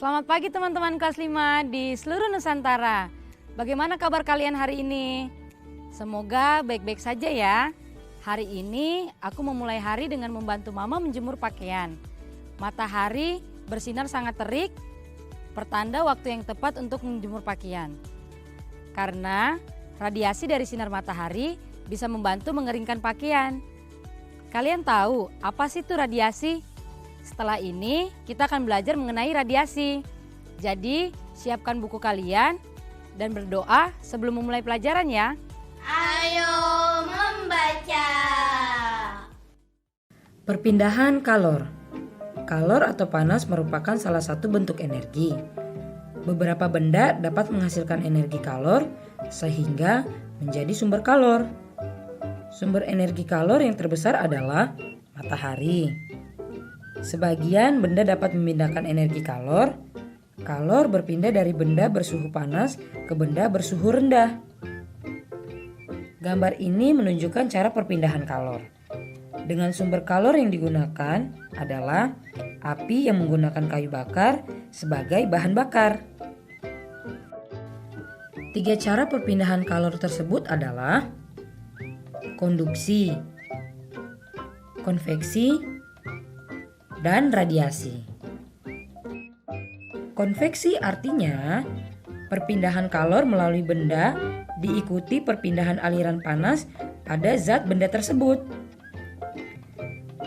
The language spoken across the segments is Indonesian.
Selamat pagi teman-teman kelas 5 di seluruh Nusantara. Bagaimana kabar kalian hari ini? Semoga baik-baik saja ya. Hari ini aku memulai hari dengan membantu mama menjemur pakaian. Matahari bersinar sangat terik, pertanda waktu yang tepat untuk menjemur pakaian. Karena radiasi dari sinar matahari bisa membantu mengeringkan pakaian. Kalian tahu apa sih itu radiasi? Setelah ini kita akan belajar mengenai radiasi. Jadi siapkan buku kalian dan berdoa sebelum memulai pelajaran ya. Ayo membaca. Perpindahan kalor. Kalor atau panas merupakan salah satu bentuk energi. Beberapa benda dapat menghasilkan energi kalor sehingga menjadi sumber kalor. Sumber energi kalor yang terbesar adalah matahari. Sebagian benda dapat memindahkan energi kalor. Kalor berpindah dari benda bersuhu panas ke benda bersuhu rendah. Gambar ini menunjukkan cara perpindahan kalor. Dengan sumber kalor yang digunakan adalah api yang menggunakan kayu bakar sebagai bahan bakar. 3 cara perpindahan kalor tersebut adalah konduksi, konveksi, dan radiasi. Konveksi artinya perpindahan kalor melalui benda diikuti perpindahan aliran panas pada zat benda tersebut.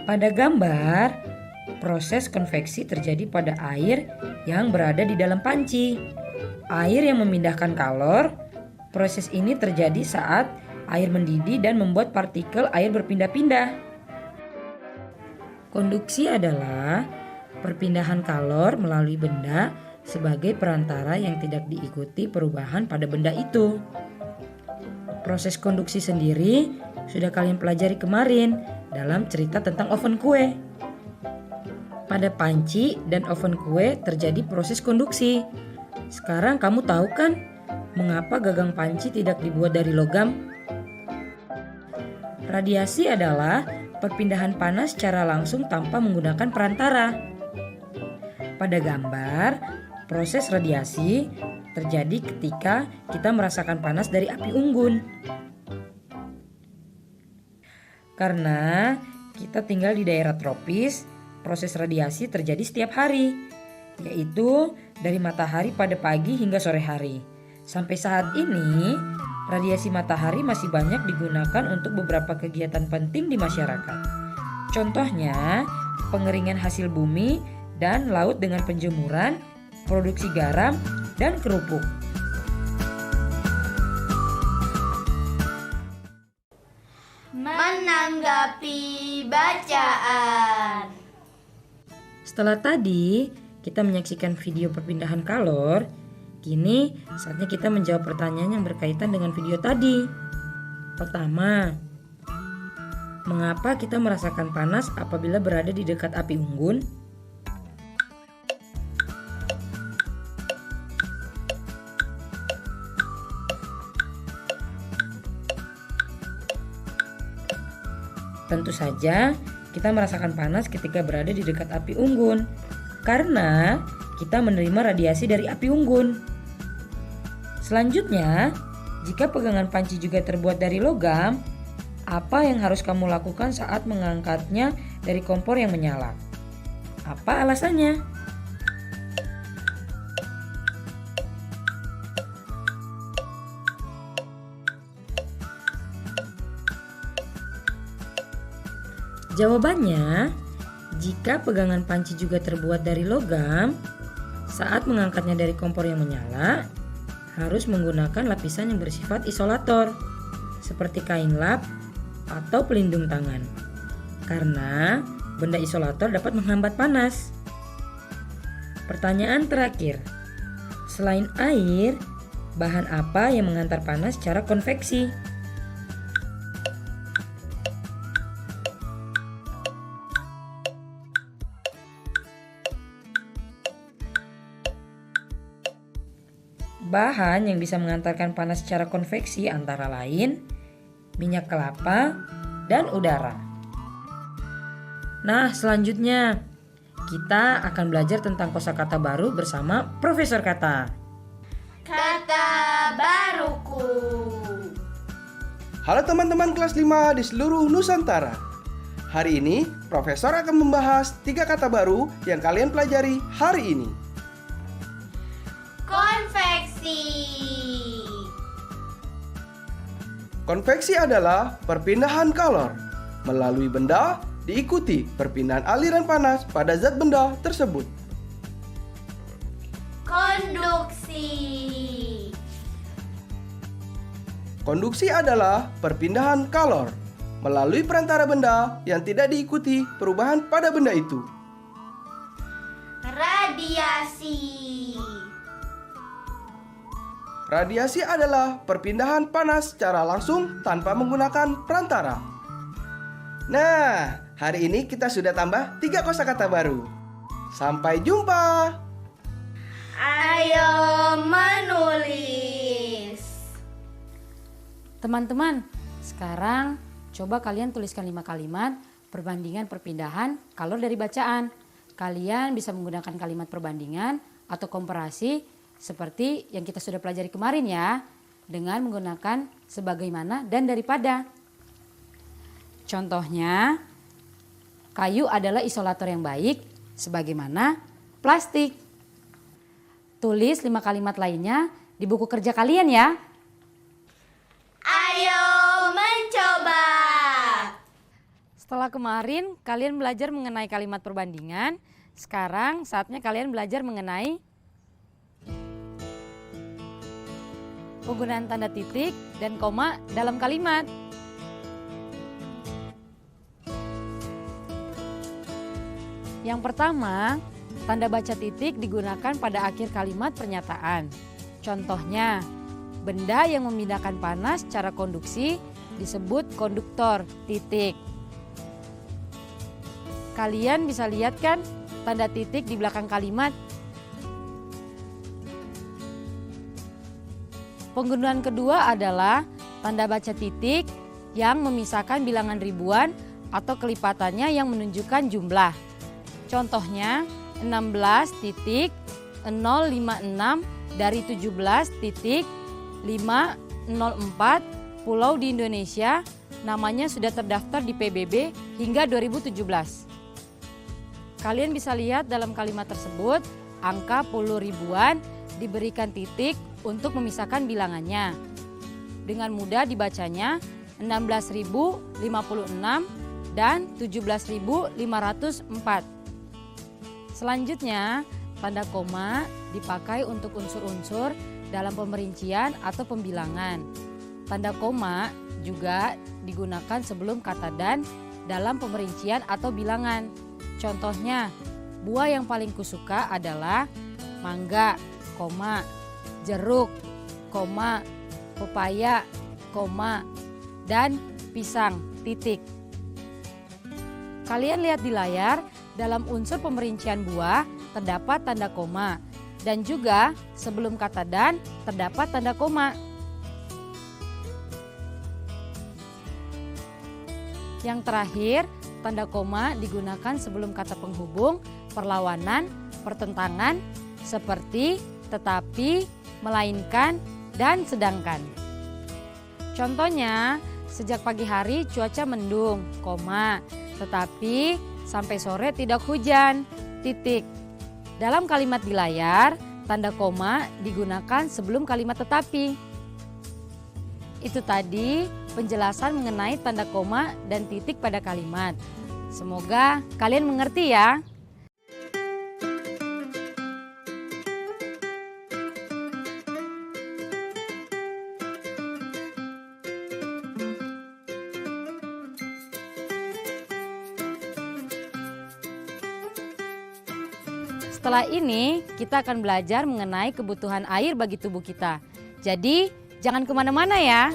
Pada gambar, proses konveksi terjadi pada air yang berada di dalam panci. Air yang memindahkan kalor, proses ini terjadi saat air mendidih dan membuat partikel air berpindah-pindah. Konduksi adalah perpindahan kalor melalui benda sebagai perantara yang tidak diikuti perubahan pada benda itu. Proses konduksi sendiri sudah kalian pelajari kemarin dalam cerita tentang oven kue. Pada panci dan oven kue terjadi proses konduksi. Sekarang kamu tahu kan mengapa gagang panci tidak dibuat dari logam? Radiasi adalah perpindahan panas secara langsung tanpa menggunakan perantara. Pada gambar, proses radiasi terjadi ketika kita merasakan panas dari api unggun. Karena kita tinggal di daerah tropis, proses radiasi terjadi setiap hari, yaitu dari matahari pada pagi hingga sore hari. Sampai saat ini, radiasi matahari masih banyak digunakan untuk beberapa kegiatan penting di masyarakat. Contohnya, pengeringan hasil bumi dan laut dengan penjemuran, produksi garam, dan kerupuk. Menanggapi bacaan. Setelah tadi kita menyaksikan video perpindahan kalor, kini saatnya kita menjawab pertanyaan yang berkaitan dengan video tadi. Pertama, mengapa kita merasakan panas apabila berada di dekat api unggun? Tentu saja kita merasakan panas ketika berada di dekat api unggun, karena kita menerima radiasi dari api unggun. Selanjutnya, jika pegangan panci juga terbuat dari logam, apa yang harus kamu lakukan saat mengangkatnya dari kompor yang menyala? Apa alasannya? Jawabannya, jika pegangan panci juga terbuat dari logam, saat mengangkatnya dari kompor yang menyala, harus menggunakan lapisan yang bersifat isolator, seperti kain lap atau pelindung tangan. Karena benda isolator dapat menghambat panas. Pertanyaan terakhir, selain air, bahan apa yang mengantar panas secara konveksi? Bahan yang bisa mengantarkan panas secara konveksi antara lain minyak kelapa dan udara. Nah, selanjutnya kita akan belajar tentang kosakata baru bersama Profesor Kata. Kata baruku. Halo teman-teman kelas 5 di seluruh Nusantara. Hari ini, Profesor akan membahas 3 kata baru yang kalian pelajari hari ini. Konveksi. Konveksi adalah perpindahan kalor. Melalui benda, diikuti perpindahan aliran panas pada zat benda tersebut. Konduksi. Konduksi adalah perpindahan kalor melalui perantara benda yang tidak diikuti perubahan pada benda itu. Radiasi. Radiasi adalah perpindahan panas secara langsung tanpa menggunakan perantara. Nah, hari ini kita sudah tambah 3 kosakata baru. Sampai jumpa. Ayo menulis. Teman-teman, sekarang coba kalian tuliskan 5 kalimat perbandingan perpindahan kalor dari bacaan. Kalian bisa menggunakan kalimat perbandingan atau komparasi seperti yang kita sudah pelajari kemarin ya, dengan menggunakan sebagaimana dan daripada. Contohnya, kayu adalah isolator yang baik sebagaimana plastik. Tulis 5 kalimat lainnya di buku kerja kalian ya. Ayo mencoba. Setelah kemarin kalian belajar mengenai kalimat perbandingan, sekarang saatnya kalian belajar mengenai penggunaan tanda titik dan koma dalam kalimat. Yang pertama, tanda baca titik digunakan pada akhir kalimat pernyataan. Contohnya, benda yang memindahkan panas secara konduksi disebut konduktor, titik. Kalian bisa lihat kan tanda titik di belakang kalimat? Penggunaan kedua adalah tanda baca titik yang memisahkan bilangan ribuan atau kelipatannya yang menunjukkan jumlah. Contohnya 16.056 dari 17.504 pulau di Indonesia namanya sudah terdaftar di PBB hingga 2017. Kalian bisa lihat dalam kalimat tersebut angka puluh ribuan diberikan titik untuk memisahkan bilangannya. Dengan mudah dibacanya 16.056 dan 17.504. Selanjutnya, tanda koma dipakai untuk unsur-unsur dalam pemerincian atau pembilangan. Tanda koma juga digunakan sebelum kata dan dalam pemerincian atau bilangan. Contohnya, buah yang paling kusuka adalah mangga, koma, jeruk, koma, pepaya, koma, dan pisang, titik. Kalian lihat di layar, dalam unsur pemerincian buah terdapat tanda koma dan juga sebelum kata dan terdapat tanda koma. Yang terakhir, tanda koma digunakan sebelum kata penghubung, perlawanan, pertentangan seperti tetapi, melainkan, dan sedangkan. Contohnya, sejak pagi hari cuaca mendung, koma, tetapi sampai sore tidak hujan, titik. Dalam kalimat di layar, tanda koma digunakan sebelum kalimat tetapi. Itu tadi penjelasan mengenai tanda koma dan titik pada kalimat. Semoga kalian mengerti ya. Setelah ini kita akan belajar mengenai kebutuhan air bagi tubuh kita. Jadi jangan kemana-mana ya.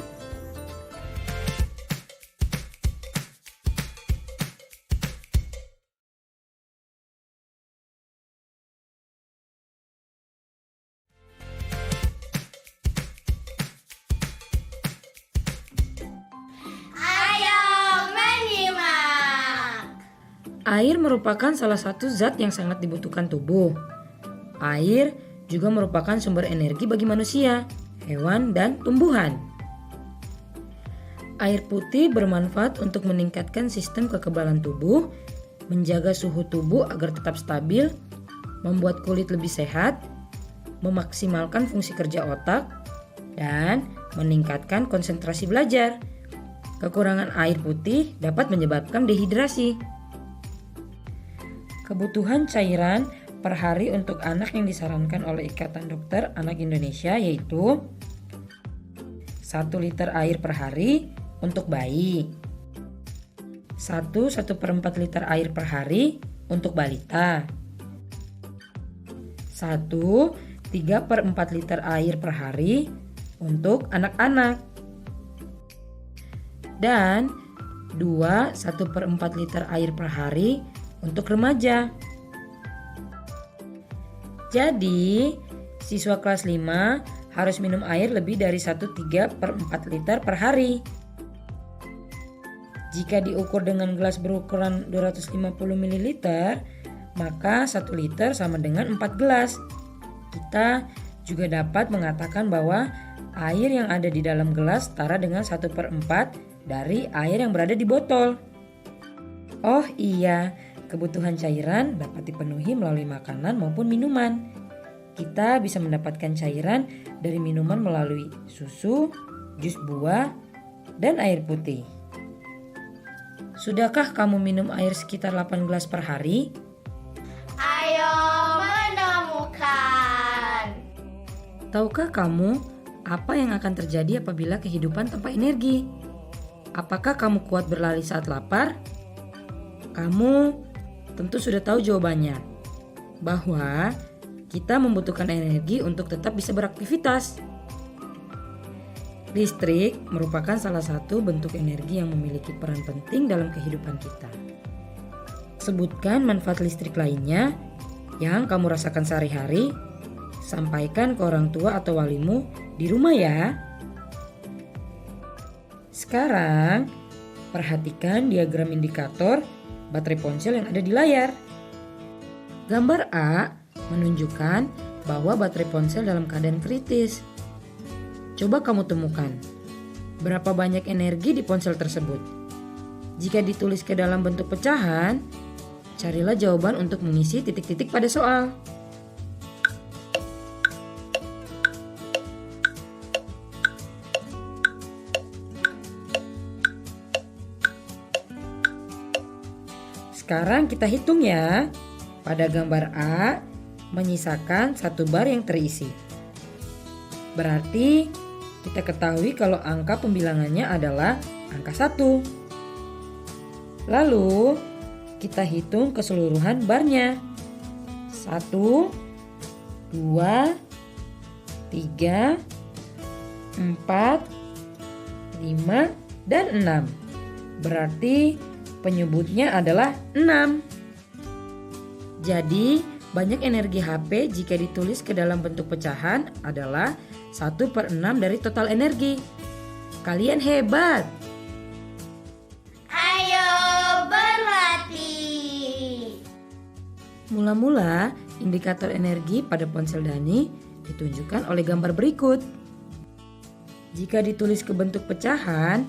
Ayo menyimak. Air merupakan salah satu zat yang sangat dibutuhkan tubuh. Air juga merupakan sumber energi bagi manusia, hewan, dan tumbuhan. Air putih bermanfaat untuk meningkatkan sistem kekebalan tubuh, menjaga suhu tubuh agar tetap stabil, membuat kulit lebih sehat, memaksimalkan fungsi kerja otak, dan meningkatkan konsentrasi belajar. Kekurangan air putih dapat menyebabkan dehidrasi. Kebutuhan cairan per hari untuk anak yang disarankan oleh Ikatan Dokter Anak Indonesia yaitu 1 liter air per hari untuk bayi, 1/4 liter air per hari untuk balita, 1/3/4 liter air per hari untuk anak-anak, dan 2/1/4 liter air per hari untuk remaja. Jadi, siswa kelas 5 harus minum air lebih dari 1/3/4 liter per hari. Jika diukur dengan gelas berukuran 250 ml, maka 1 liter sama dengan 4 gelas. Kita juga dapat mengatakan bahwa air yang ada di dalam gelas setara dengan 1/4 dari air yang berada di botol. Oh iya, kebutuhan cairan dapat dipenuhi melalui makanan maupun minuman. Kita bisa mendapatkan cairan dari minuman melalui susu, jus buah, dan air putih. Sudahkah kamu minum air sekitar 8 gelas per hari? Ayo menemukan. Tahukah kamu apa yang akan terjadi apabila kehidupan tanpa energi? Apakah kamu kuat berlari saat lapar? Kamu tentu sudah tahu jawabannya, bahwa kita membutuhkan energi untuk tetap bisa beraktivitas. Listrik merupakan salah satu bentuk energi yang memiliki peran penting dalam kehidupan kita. Sebutkan manfaat listrik lainnya yang kamu rasakan sehari-hari. Sampaikan ke orang tua atau walimu di rumah ya. Sekarang, perhatikan diagram indikator baterai ponsel yang ada di layar. Gambar A menunjukkan bahwa baterai ponsel dalam keadaan kritis. Coba kamu temukan berapa banyak energi di ponsel tersebut. Jika ditulis ke dalam bentuk pecahan, carilah jawaban untuk mengisi titik-titik pada soal. Sekarang kita hitung ya. Pada gambar A menyisakan 1 bar yang terisi. Berarti kita ketahui kalau angka pembilangannya adalah angka 1. Lalu kita hitung keseluruhan barnya. 1, 2, 3, 4, 5, dan 6. Berarti penyebutnya adalah 6. Jadi, banyak energi HP jika ditulis ke dalam bentuk pecahan adalah 1/6 dari total energi. Kalian hebat! Ayo berlatih. Mula-mula, indikator energi pada ponsel Dani ditunjukkan oleh gambar berikut. Jika ditulis ke bentuk pecahan,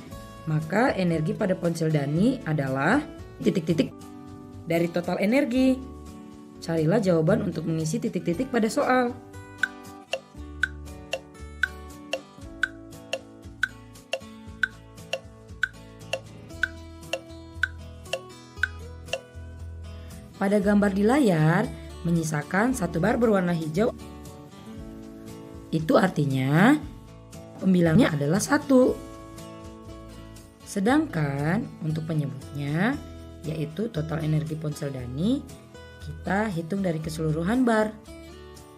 maka energi pada ponsel Dani adalah titik-titik dari total energi. Carilah jawaban untuk mengisi titik-titik pada soal. pada gambar di layar menyisakan satu bar berwarna hijau. Itu artinya pembilangnya adalah 1. Sedangkan untuk penyebutnya, yaitu total energi ponsel Dani, kita hitung dari keseluruhan bar.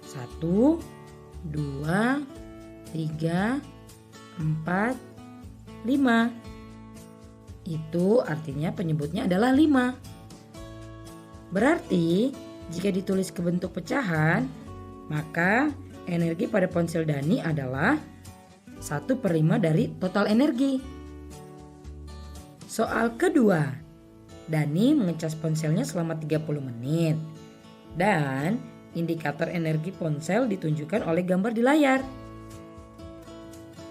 1, 2, 3, 4, 5. Itu artinya penyebutnya adalah 5. Berarti jika ditulis ke bentuk pecahan, maka energi pada ponsel Dani adalah 1/5 dari total energi. Soal kedua, Dani mengecas ponselnya selama 30 menit dan indikator energi ponsel ditunjukkan oleh gambar di layar.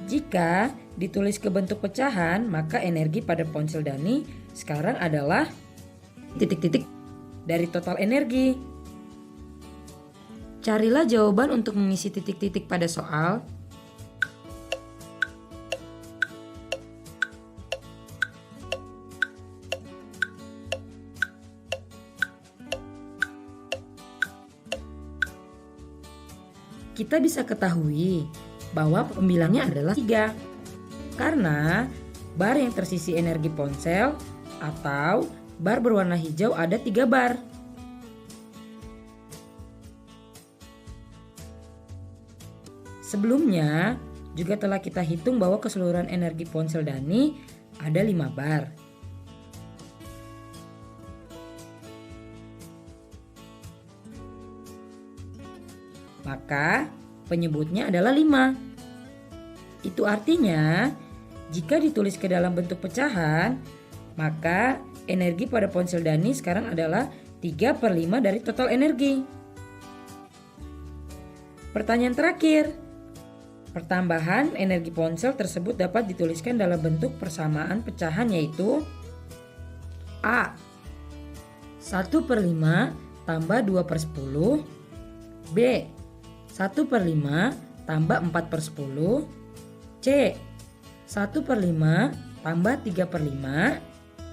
Jika ditulis ke bentuk pecahan, maka energi pada ponsel Dani sekarang adalah titik-titik dari total energi. Carilah jawaban untuk mengisi titik-titik pada soal. Kita bisa ketahui bahwa pembilangnya adalah 3. Karena bar yang tersisi energi ponsel atau bar berwarna hijau ada 3 bar. Sebelumnya juga telah kita hitung bahwa keseluruhan energi ponsel Dani ada 5 bar. Maka penyebutnya adalah 5. Itu artinya jika ditulis ke dalam bentuk pecahan, maka energi pada ponsel Dani sekarang adalah 3/5 dari total energi. Pertanyaan terakhir. Pertambahan energi ponsel tersebut dapat dituliskan dalam bentuk persamaan pecahan, yaitu A. 1/5 tambah 2/10. B. 1/5 tambah 4/10. C. 1/5 tambah 3/5.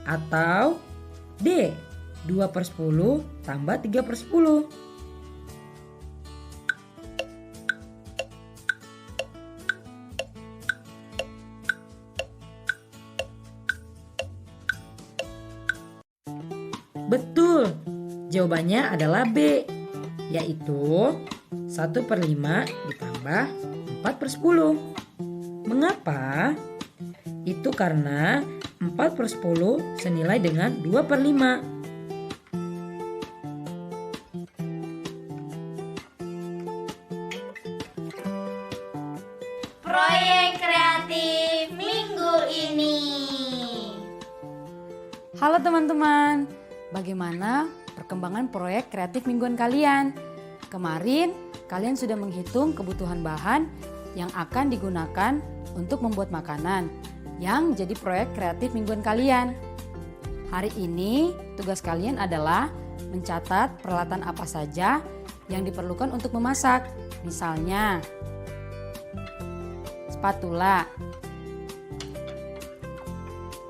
Atau D. 2/10 tambah 3/10. Betul, jawabannya adalah B, yaitu 1/5 ditambah 4/10. Mengapa? Itu karena 4/10 senilai dengan 2/5. Proyek kreatif minggu ini. Halo teman-teman, bagaimana perkembangan proyek kreatif mingguan kalian? Kemarin kalian sudah menghitung kebutuhan bahan yang akan digunakan untuk membuat makanan yang jadi proyek kreatif mingguan kalian. Hari ini tugas kalian adalah mencatat peralatan apa saja yang diperlukan untuk memasak. Misalnya spatula,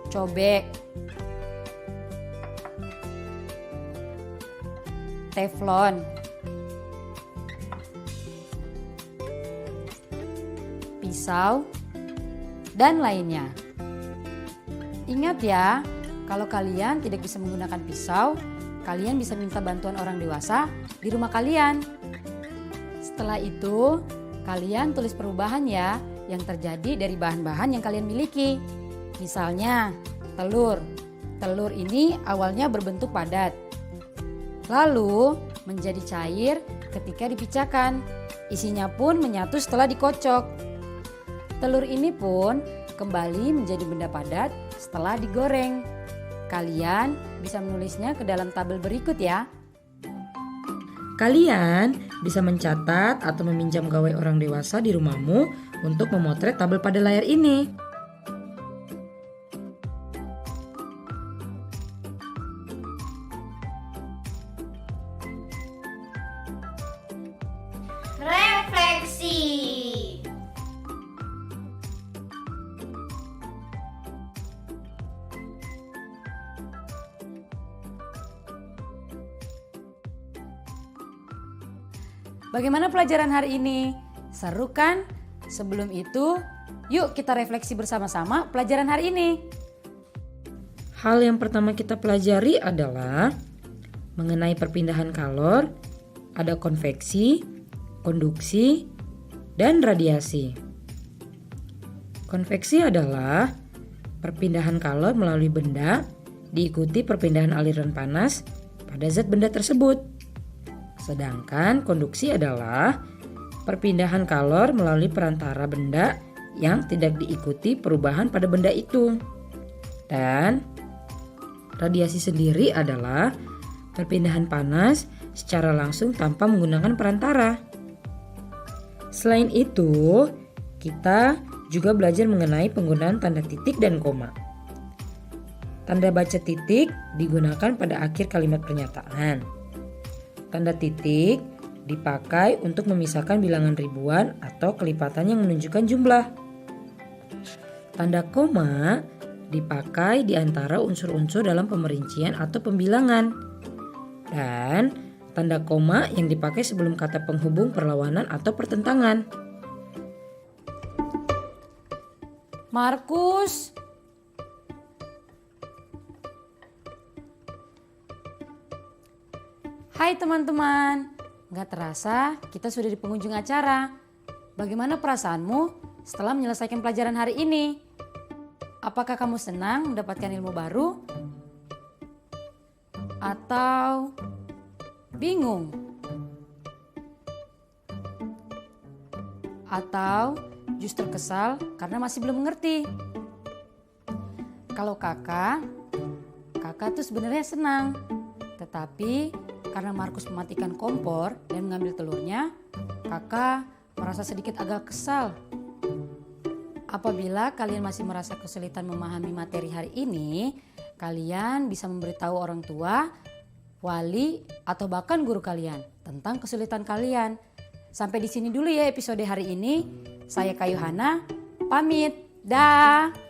cobek, teflon, pisau, dan lainnya. Ingat ya, kalau kalian tidak bisa menggunakan pisau, kalian bisa minta bantuan orang dewasa di rumah kalian. Setelah itu, kalian tulis perubahan ya yang terjadi dari bahan-bahan yang kalian miliki. Misalnya, telur. Telur ini awalnya berbentuk padat, lalu menjadi cair ketika dipecahkan. Isinya pun menyatu setelah dikocok. Telur ini pun kembali menjadi benda padat setelah digoreng. Kalian bisa menulisnya ke dalam tabel berikut ya. Kalian bisa mencatat atau meminjam gawai orang dewasa di rumahmu untuk memotret tabel pada layar ini. Refleksi. Bagaimana pelajaran hari ini? Seru kan? Sebelum itu, yuk kita refleksi bersama-sama pelajaran hari ini. Hal yang pertama kita pelajari adalah mengenai perpindahan kalor, ada konveksi, konduksi, dan radiasi. Konveksi adalah perpindahan kalor melalui benda diikuti perpindahan aliran panas pada zat benda tersebut. Sedangkan konduksi adalah perpindahan kalor melalui perantara benda yang tidak diikuti perubahan pada benda itu. Dan radiasi sendiri adalah perpindahan panas secara langsung tanpa menggunakan perantara. Selain itu, kita juga belajar mengenai penggunaan tanda titik dan koma. Tanda baca titik digunakan pada akhir kalimat pernyataan. Tanda titik dipakai untuk memisahkan bilangan ribuan atau kelipatan yang menunjukkan jumlah. Tanda koma dipakai di antara unsur-unsur dalam pemerincian atau pembilangan. Dan tanda koma yang dipakai sebelum kata penghubung perlawanan atau pertentangan. Markus. Hai teman-teman. Gak terasa kita sudah di penghujung acara. Bagaimana perasaanmu setelah menyelesaikan pelajaran hari ini? Apakah kamu senang mendapatkan ilmu baru? Atau bingung? Atau justru kesal karena masih belum mengerti? Kalau kakak tuh sebenarnya senang. Tetapi karena Markus mematikan kompor dan mengambil telurnya, kakak merasa sedikit agak kesal. Apabila kalian masih merasa kesulitan memahami materi hari ini, kalian bisa memberitahu orang tua, wali, atau bahkan guru kalian tentang kesulitan kalian. Sampai di sini dulu ya episode hari ini. Saya Kayuhana, pamit. Dah.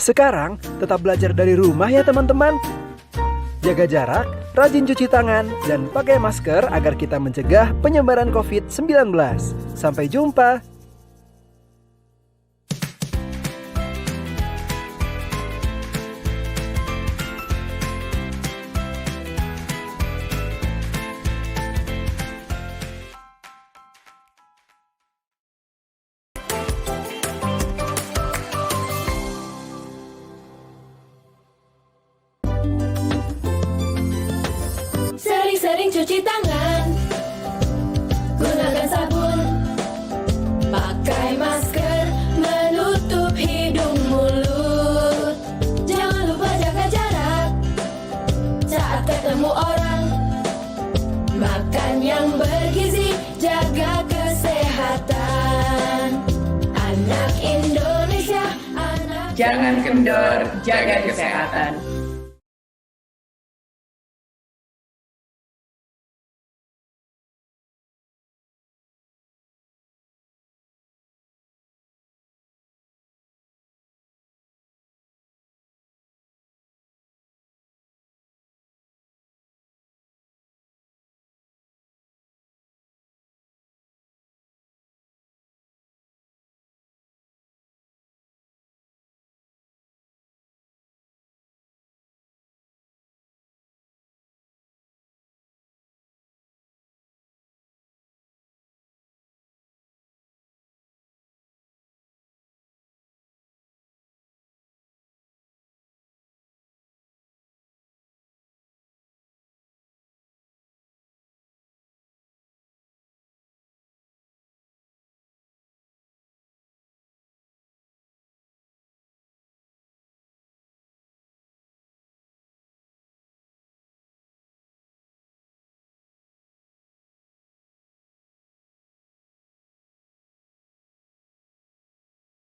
Sekarang tetap belajar dari rumah ya teman-teman. Jaga jarak, rajin cuci tangan, dan pakai masker agar kita mencegah penyebaran COVID-19. Sampai jumpa. Sering-sering cuci tangan, gunakan sabun, pakai masker, menutup hidung mulut. Jangan lupa jaga jarak saat ketemu orang. Makan yang bergizi, jaga kesehatan. Anak Indonesia, anak Jangan kendor, jaga kesehatan.